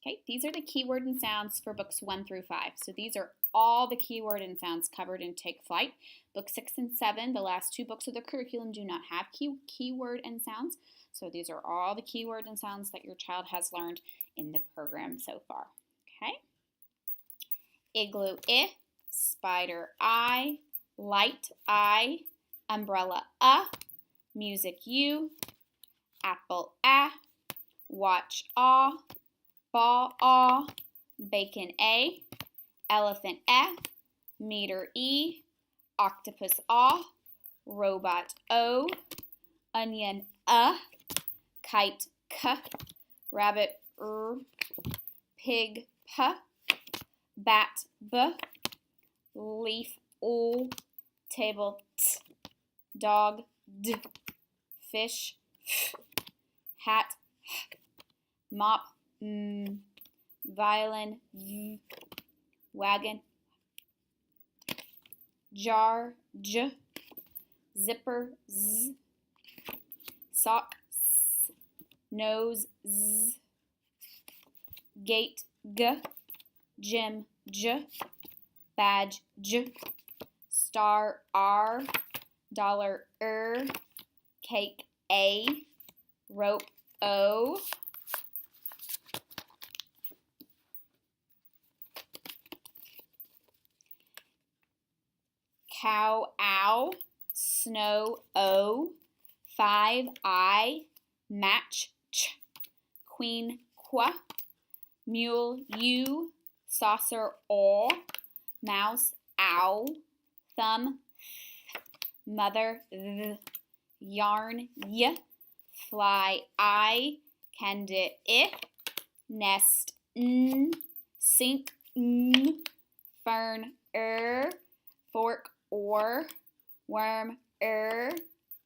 Okay, these are the keyword and sounds for books 1 through 5. So these are all the keyword and sounds covered in Take Flight. Book 6 and 7, the last two books of the curriculum, do not have keyword and sounds. So these are all the keyword and sounds that your child has learned in the program so far. Okay? Igloo, spider, I, light, I, umbrella, music, you, apple, watch, ball, bacon, a, elephant, meter, e, octopus, robot, o, onion, kite, k, rabbit, pig, p, bat, b, leaf, l, table, t, dog, d, fish, f, hat, h, mop, m, violin, v, wagon, jar, j, zipper, z, sock, s, nose, z, gate, g, gym, j, badge, j, star, r, dollar, cake, a, rope, o, cow, ow, snow, o, 5, I, match, ch, queen, qua, mule, u, saucer, aw, mouse, ow, thumb, mother, th, yarn, y, fly, I, candid, nest, n, sink, n, fern, fork, or, worm,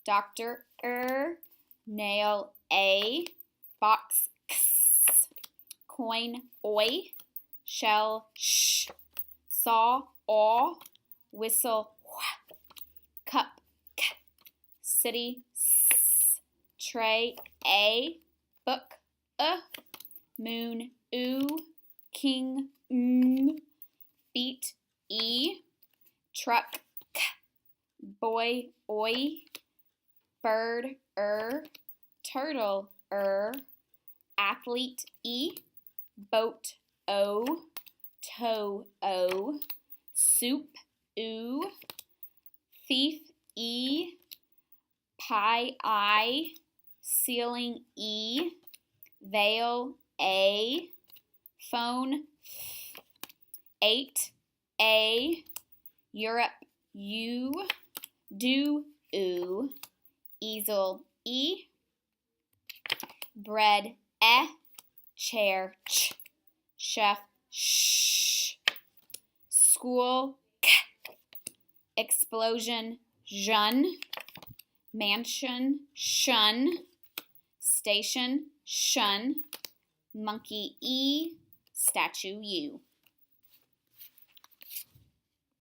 doctor, nail, a, box, x, coin, oi, shell, sh, saw, aw, whistle, wh, cup, k, city, s, tray, a, book, moon, king, feet, e, truck, k, boy, oi, bird, turtle, athlete, e, boat, o, toe, o, soup, thief, e, pie, I, ceiling, e, veil, a, phone, 8, a, Europe, U, do, easel, e, bread, chair, ch, chef, sh, school, k, explosion, jun, mansion, shun, station, shun, monkey, e, statue, u.